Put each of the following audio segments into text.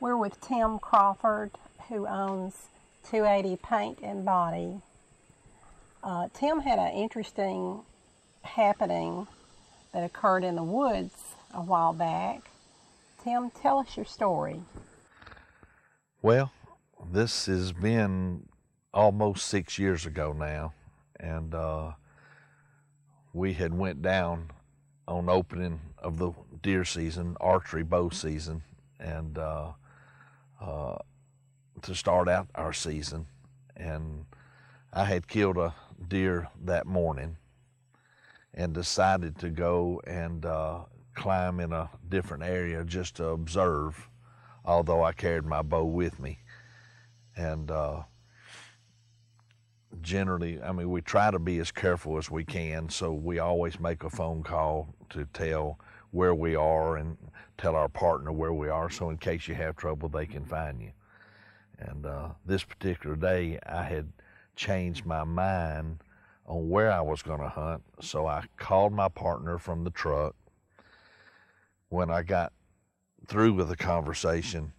We're with Tim Crawford, who owns 280 Paint and Body. Tim had an interesting happening that occurred in the woods a while back. Tim, tell us your story. Well, this has been almost 6 years ago now, and we had went down on opening of the deer season, archery bow season, and to start out our season. And I had killed a deer that morning and decided to go and climb in a different area just to observe, although I carried my bow with me. And generally, I mean, we try to be as careful as we can, so we always make a phone call to tell where we are and tell our partner where we are, so in case you have trouble, they can find you. And this particular day, I had changed my mind on where I was going to hunt, so I called my partner from the truck. When I got through with the conversation,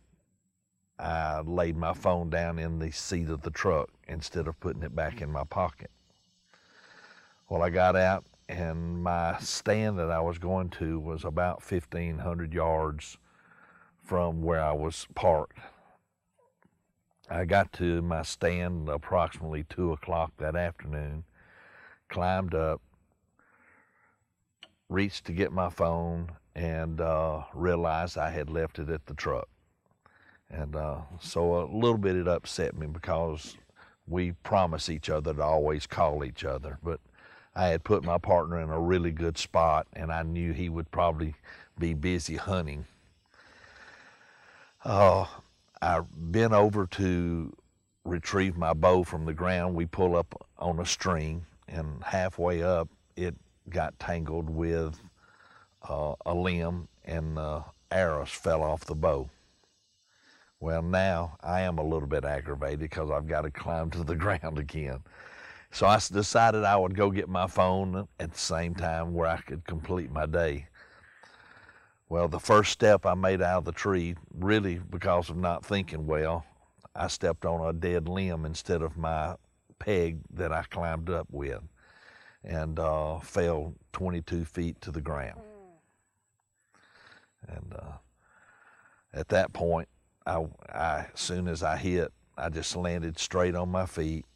I laid my phone down in the seat of the truck instead of putting it back in my pocket. Well, I got out, and my stand that I was going to was about 1,500 yards from where I was parked. I got to my stand approximately 2 o'clock that afternoon, climbed up, reached to get my phone, and realized I had left it at the truck. And so a little bit it upset me because we promise each other to always call each other, but I had put my partner in a really good spot, and I knew he would probably be busy hunting. I bent over to retrieve my bow from the ground. We pull up on a string, and halfway up, it got tangled with a limb, and the arrows fell off the bow. Well, now I am a little bit aggravated because I've got to climb to the ground again. So I decided I would go get my phone at the same time where I could complete my day. Well, the first step I made out of the tree, really because of not thinking well, I stepped on a dead limb instead of my peg that I climbed up with, and fell 22 feet to the ground. And at that point, as soon as I hit, I just landed straight on my feet.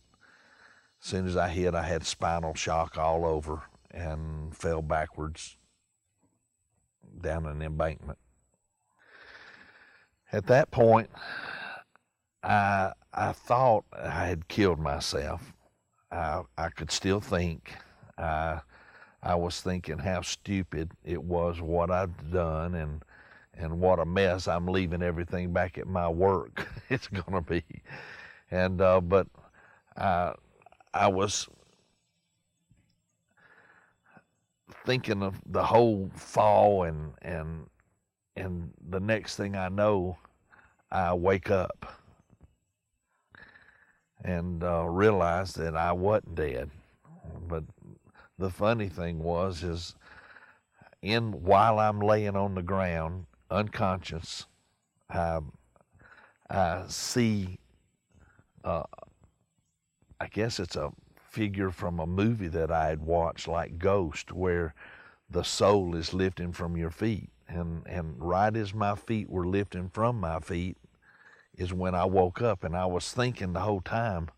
As soon as I hit, I had spinal shock all over and fell backwards down an embankment. At that point, I thought I had killed myself. I could still think. I was thinking how stupid it was what I'd done, and what a mess I'm leaving everything back at my work it's gonna be. And but I was thinking of the whole fall, and the next thing I know, I wake up and realize that I wasn't dead. But the funny thing is while I'm laying on the ground unconscious, I see, I guess it's a figure from a movie that I had watched, like Ghost, where the soul is lifting from your feet. And right as my feet were lifting from my feet is when I woke up, and I was thinking the whole time,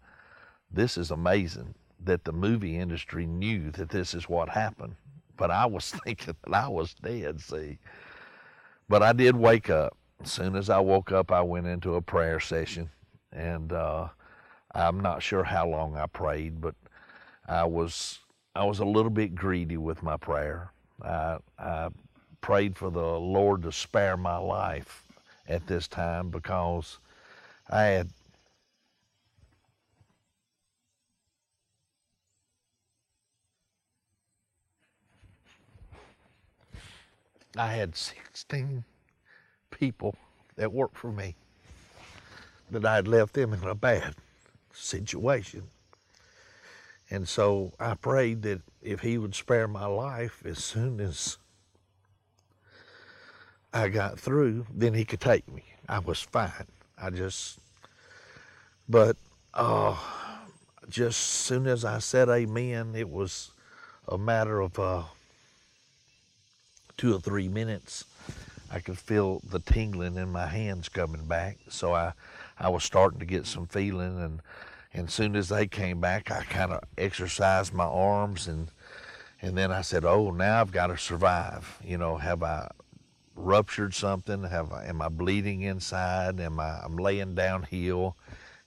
this is amazing that the movie industry knew that this is what happened. But I was thinking that I was dead, see. But I did wake up. As soon as I woke up, I went into a prayer session, and I'm not sure how long I prayed, but I was a little bit greedy with my prayer. I prayed for the Lord to spare my life at this time because I had 16 people that worked for me that I had left them in a bad situation. And so I prayed that if he would spare my life as soon as I got through, then he could take me. I was fine. But just soon as I said amen, it was a matter of 2 or 3 minutes. I could feel the tingling in my hands coming back. So I was starting to get some feeling, and soon as they came back, I kind of exercised my arms, and then I said, oh, now I've got to survive. Have I ruptured something? Am I bleeding inside? I'm laying downhill?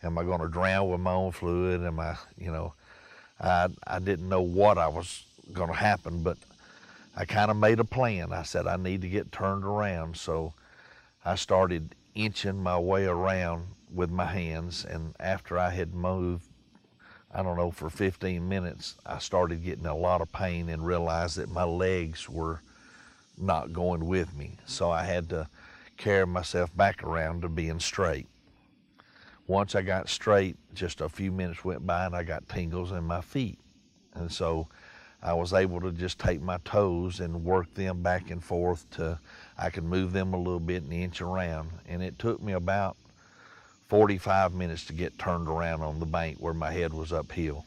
Am I going to drown with my own fluid? I didn't know what I was going to happen, but I kind of made a plan. I said, I need to get turned around. So I started inching my way around with my hands, and after I had moved, I don't know, for 15 minutes, I started getting a lot of pain and realized that my legs were not going with me. So I had to carry myself back around to being straight. Once I got straight, just a few minutes went by and I got tingles in my feet. And so I was able to just take my toes and work them back and forth to I could move them a little bit and inch around. And it took me about 45 minutes to get turned around on the bank where my head was uphill.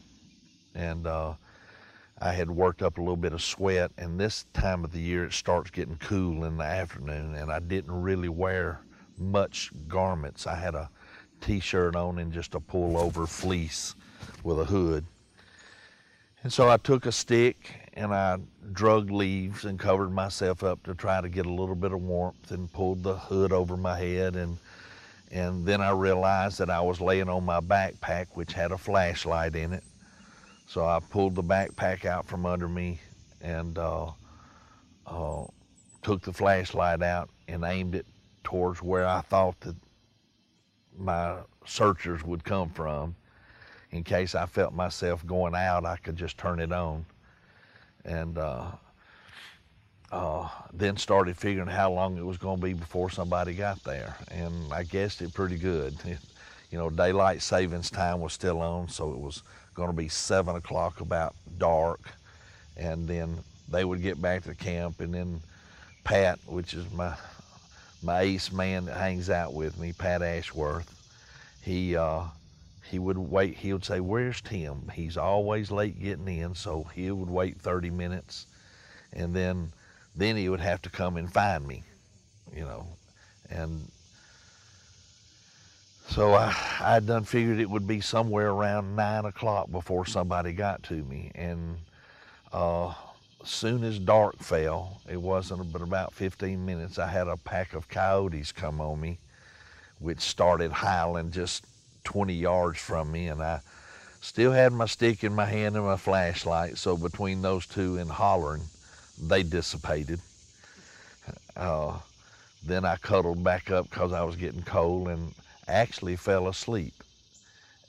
And I had worked up a little bit of sweat, and this time of the year it starts getting cool in the afternoon, and I didn't really wear much garments. I had a t-shirt on and just a pullover fleece with a hood. And so I took a stick and I drug leaves and covered myself up to try to get a little bit of warmth, and pulled the hood over my head, and then I realized that I was laying on my backpack, which had a flashlight in it. So I pulled the backpack out from under me and took the flashlight out and aimed it towards where I thought that my searchers would come from. In case I felt myself going out, I could just turn it on. And then started figuring how long it was going to be before somebody got there. And I guessed it pretty good. Daylight savings time was still on, so it was going to be 7 o'clock, about dark, and then they would get back to camp, and then Pat, which is my ace man that hangs out with me, Pat Ashworth, he would wait. He would say, "Where's Tim?" He's always late getting in, so he would wait 30 minutes, and then he would have to come and find me, and so I done figured it would be somewhere around 9 o'clock before somebody got to me. And soon as dark fell, it wasn't but about 15 minutes, I had a pack of coyotes come on me, which started howling just 20 yards from me. And I still had my stick in my hand and my flashlight. So between those two and hollering, they dissipated. Then I cuddled back up because I was getting cold, and actually fell asleep,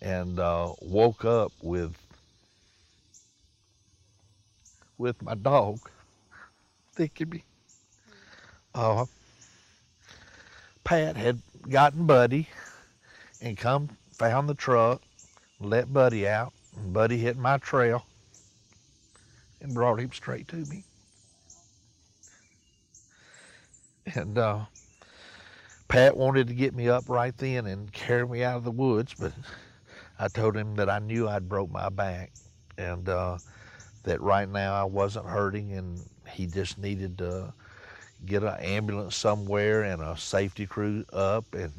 and woke up with my dog thinking me. Pat had gotten Buddy and found the truck, let Buddy out, and Buddy hit my trail and brought him straight to me. And Pat wanted to get me up right then and carry me out of the woods, but I told him that I knew I'd broke my back, and that right now I wasn't hurting, and he just needed to get an ambulance somewhere and a safety crew up and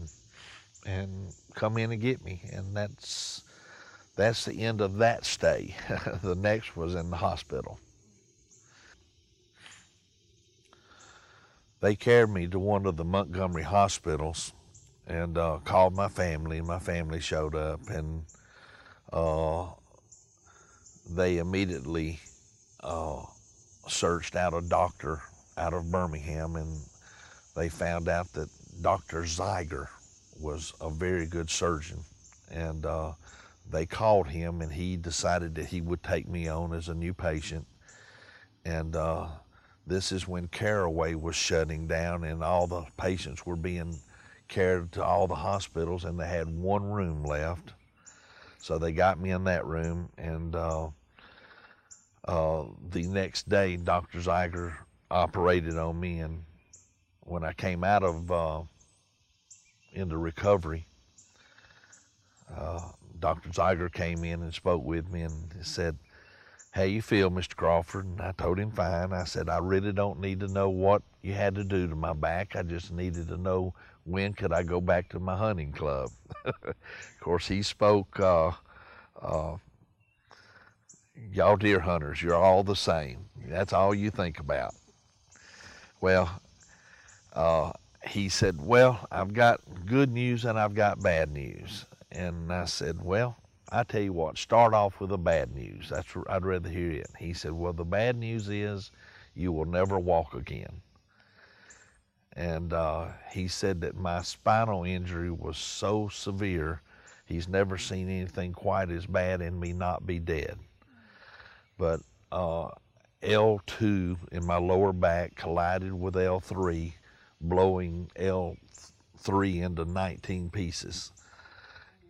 come in and get me. And that's the end of that stay. The next was in the hospital. They carried me to one of the Montgomery hospitals and called my family. My family showed up, and they immediately searched out a doctor out of Birmingham, and they found out that Dr. Zeiger was a very good surgeon. And they called him, and he decided that he would take me on as a new patient. And this is when Caraway was shutting down, and all the patients were being carried to all the hospitals, and they had one room left. So they got me in that room, and the next day, Dr. Zeiger operated on me, and when I came out of into recovery, Dr. Zeiger came in and spoke with me and said, "How you feel, Mr. Crawford?" And I told him fine. I said, "I really don't need to know what you had to do to my back. I just needed to know when could I go back to my hunting club." Of course, he spoke, "Y'all deer hunters, you're all the same. That's all you think about." Well, he said, "Well, I've got good news and I've got bad news." And I said, "Well, I tell you what, start off with the bad news. I'd rather hear it." He said, "Well, the bad news is you will never walk again." And he said that my spinal injury was so severe, he's never seen anything quite as bad in me not be dead. But L2 in my lower back collided with L3, blowing L3 into 19 pieces.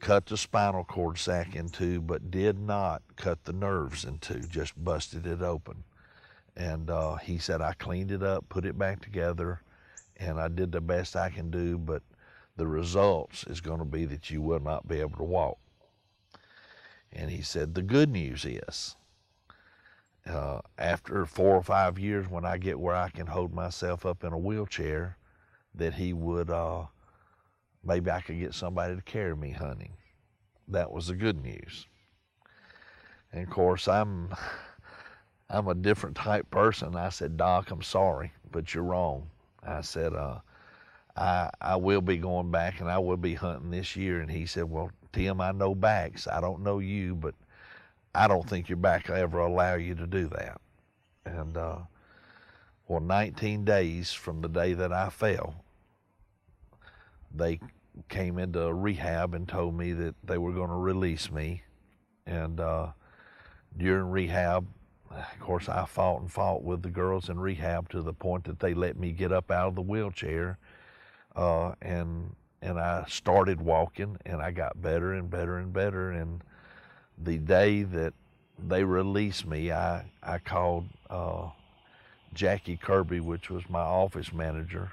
Cut the spinal cord sac in two, but did not cut the nerves in two, just busted it open. And he said, "I cleaned it up, put it back together, and I did the best I can do, but the results is going to be that you will not be able to walk." And he said, "The good news is, after 4 or 5 years, when I get where I can hold myself up in a wheelchair, that he would, maybe I could get somebody to carry me hunting." That was the good news. And of course, I'm a different type person. I said, "Doc, I'm sorry, but you're wrong." I said, I will be going back and I will be hunting this year." And he said, "Well, Tim, I know backs. I don't know you, but I don't think your back will ever allow you to do that." And well, 19 days from the day that I fell, they came into rehab and told me that they were going to release me. And during rehab, of course, I fought with the girls in rehab to the point that they let me get up out of the wheelchair, and I started walking, and I got better and better and better. And the day that they released me, I called Jackie Kirby, which was my office manager,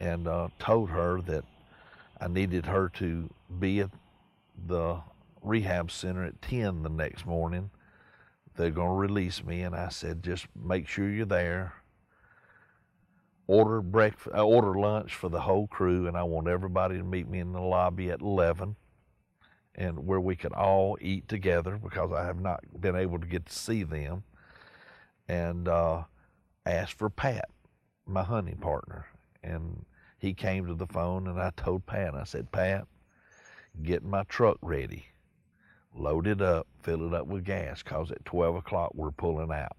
and told her that I needed her to be at the rehab center at 10 the next morning. They're going to release me. And I said, "Just make sure you're there. Order lunch for the whole crew, and I want everybody to meet me in the lobby at 11, and where we could all eat together, because I have not been able to get to see them." And asked for Pat, my hunting partner. And he came to the phone, and I told Pat, I said, "Pat, get my truck ready. Load it up, fill it up with gas, because at 12 o'clock we're pulling out."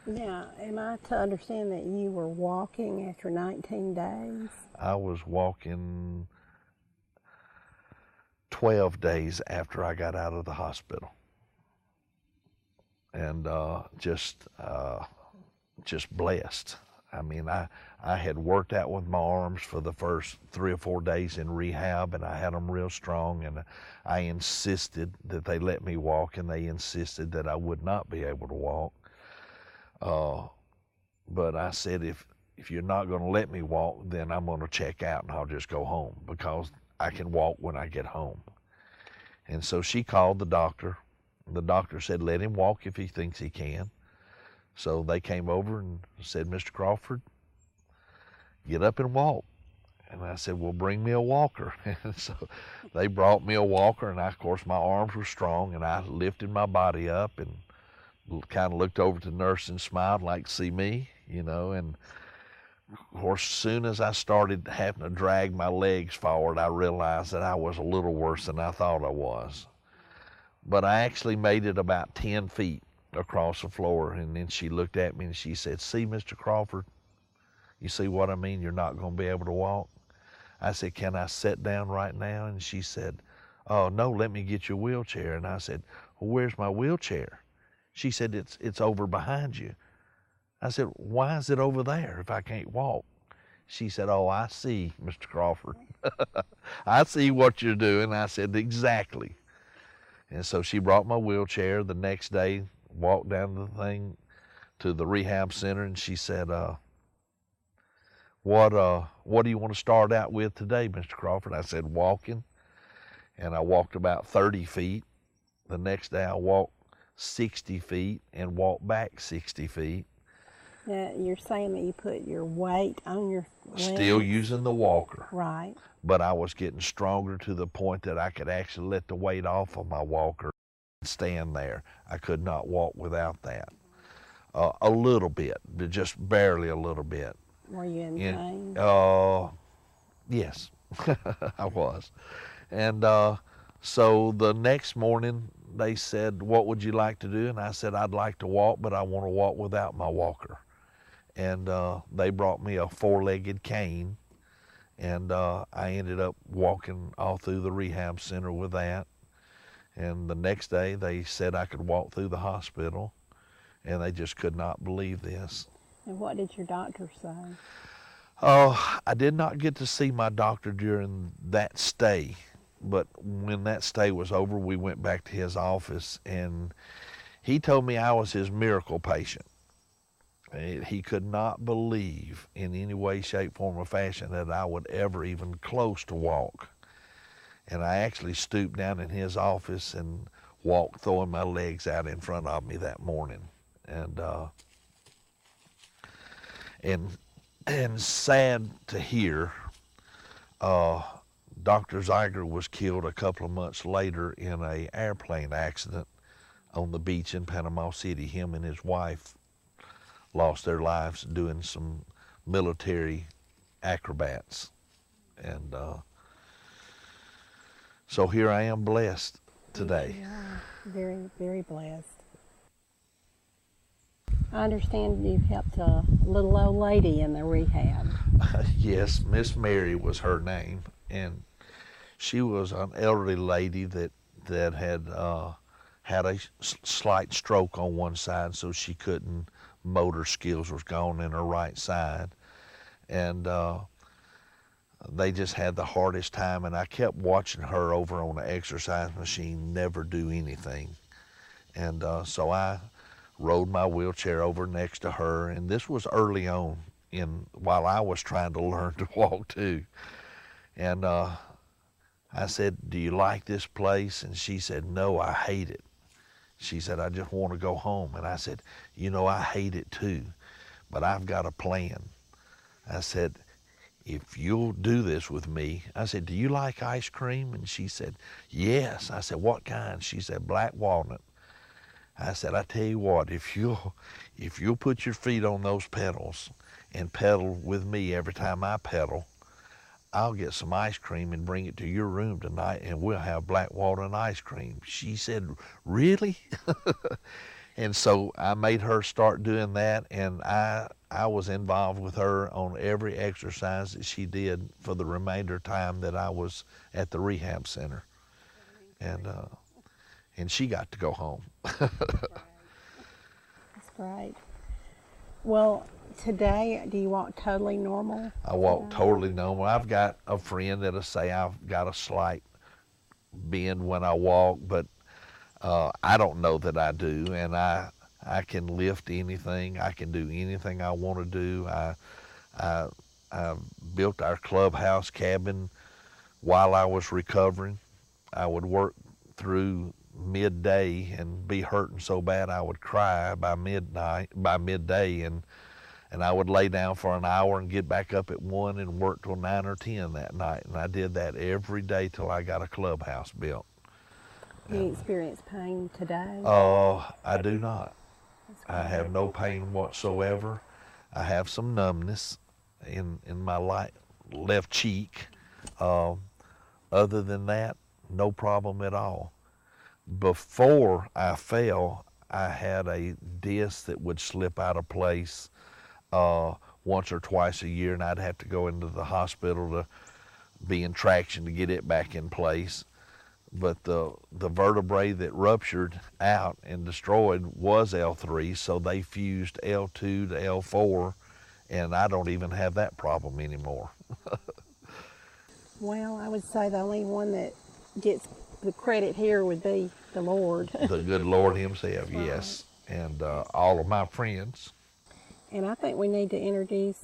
Now, am I to understand that you were walking after 19 days? I was walking 12 days after I got out of the hospital. And just blessed. I mean, I had worked out with my arms for the first 3 or 4 days in rehab, and I had them real strong, and I insisted that they let me walk, and they insisted that I would not be able to walk. But I said, if you're not going to let me walk, then I'm going to check out and I'll just go home, because I can walk when I get home. And so she called the doctor. The doctor said, "Let him walk if he thinks he can." So they came over and said, "Mr. Crawford, get up and walk." And I said, "Well, bring me a walker." And so they brought me a walker, and of course, my arms were strong, and I lifted my body up and kind of looked over to the nurse and smiled like, "See me," you know. And of course, as soon as I started having to drag my legs forward, I realized that I was a little worse than I thought I was. But I actually made it about 10 feet across the floor, and then she looked at me and she said, "See, Mr. Crawford, you see what I mean? You're not going to be able to walk." I said, "Can I sit down right now?" And she said, "Oh, no, let me get your wheelchair." And I said, "Well, where's my wheelchair?" She said, it's over behind you." I said, "Why is it over there if I can't walk?" She said, "Oh, I see, Mr. Crawford." "I see what you're doing." I said, "Exactly." And so she brought my wheelchair the next day, walked down the thing to the rehab center, and she said, what do you want to start out with today, Mr. Crawford? I said, walking. And I walked about 30 feet. The next day I walked 60 feet and walked back 60 feet. Now, you're saying that you put your weight on your legs? Still using the walker. Right. But I was getting stronger to the point that I could actually let the weight off of my walker and stand there. I could not walk without that. A little bit, just barely a little bit. Were you in pain? Yes, I was. And so the next morning they said, what would you like to do? And I said, I'd like to walk, but I want to walk without my walker. And they brought me a four-legged cane, and I ended up walking all through the rehab center with that. And the next day they said I could walk through the hospital, and they just could not believe this. And what did your doctor say? I did not get to see my doctor during that stay, but when that stay was over, we went back to his office, and he told me I was his miracle patient. He could not believe in any way, shape, form, or fashion that I would ever even close to walk. And I actually stooped down in his office and walked, throwing my legs out in front of me that morning. And sad to hear, Dr. Zeiger was killed a couple of months later in an airplane accident on the beach in Panama City. Him and his wife lost their lives doing some military acrobats. And so here I am, blessed today. Yeah, very, very blessed. I understand you helped a little old lady in the rehab. Yes, Miss Mary was her name, and she was an elderly lady that had had a slight stroke on one side, so she couldn't, motor skills was gone in her right side, and they just had the hardest time, and I kept watching her over on the exercise machine never do anything. And so I rode my wheelchair over next to her, and this was early on while I was trying to learn to walk too. And I said, do you like this place? And she said, no, I hate it. She said, I just want to go home. And I said, you know, I hate it too, but I've got a plan. I said, if you'll do this with me, I said, do you like ice cream? And she said, yes. I said, what kind? She said, black walnut. I said, I tell you what, if you'll put your feet on those pedals and pedal with me every time I pedal, I'll get some ice cream and bring it to your room tonight, and we'll have black walnut ice cream. She said, really? And so I made her start doing that, and I was involved with her on every exercise that she did for the remainder time that I was at the rehab center. And she got to go home. That's great. Well, today, do you walk totally normal? I walk totally normal. I've got a friend that'll say I've got a slight bend when I walk, but I don't know that I do, and I can lift anything. I can do anything I want to do. I built our clubhouse cabin while I was recovering. I would work through midday and be hurting so bad I would cry by midday, and I would lay down for an hour and get back up at 1 and work till 9 or 10 that night. And I did that every day till I got a clubhouse built. Do you experience pain today? I do not. I have no pain whatsoever. I have some numbness in my left cheek. Other than that, no problem at all. Before I fell, I had a disc that would slip out of place once or twice a year, and I'd have to go into the hospital to be in traction to get it back in place. But the vertebrae that ruptured out and destroyed was L3, so they fused L2 to L4, and I don't even have that problem anymore. Well, I would say the only one that gets the credit here would be the Lord. The good Lord himself, yes, and all of my friends. And I think we need to introduce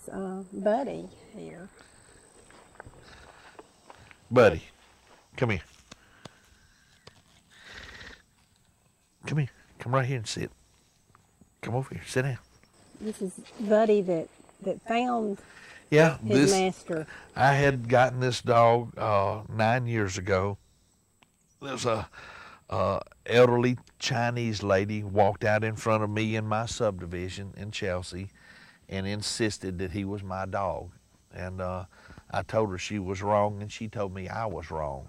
Buddy here. Buddy, come here. Come here. Come right here and sit. Come over here. Sit down. This is Buddy that found Yeah, his master. I had gotten this dog 9 years ago. There's a elderly Chinese lady walked out in front of me in my subdivision in Chelsea and insisted that he was my dog. And I told her she was wrong, and she told me I was wrong,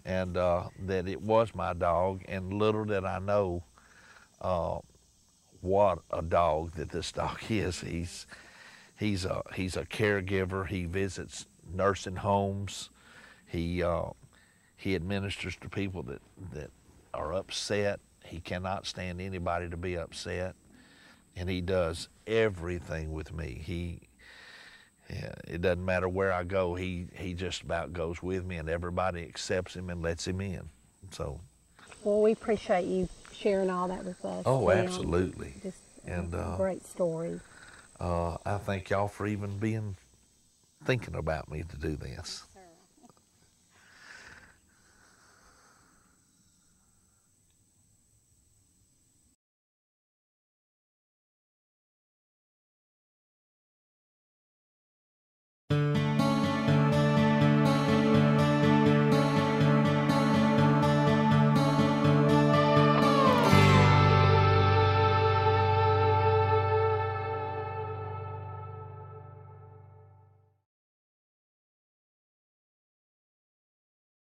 and that it was my dog. And little did I know what a dog that this dog is. He's a caregiver. He visits nursing homes. He administers to people that are upset. He cannot stand anybody to be upset, and he does everything with me. It doesn't matter where I go. He just about goes with me, and everybody accepts him and lets him in. So. Well, we appreciate you sharing all that with us. Oh, absolutely. Just a great story. I thank y'all for even thinking about me to do this.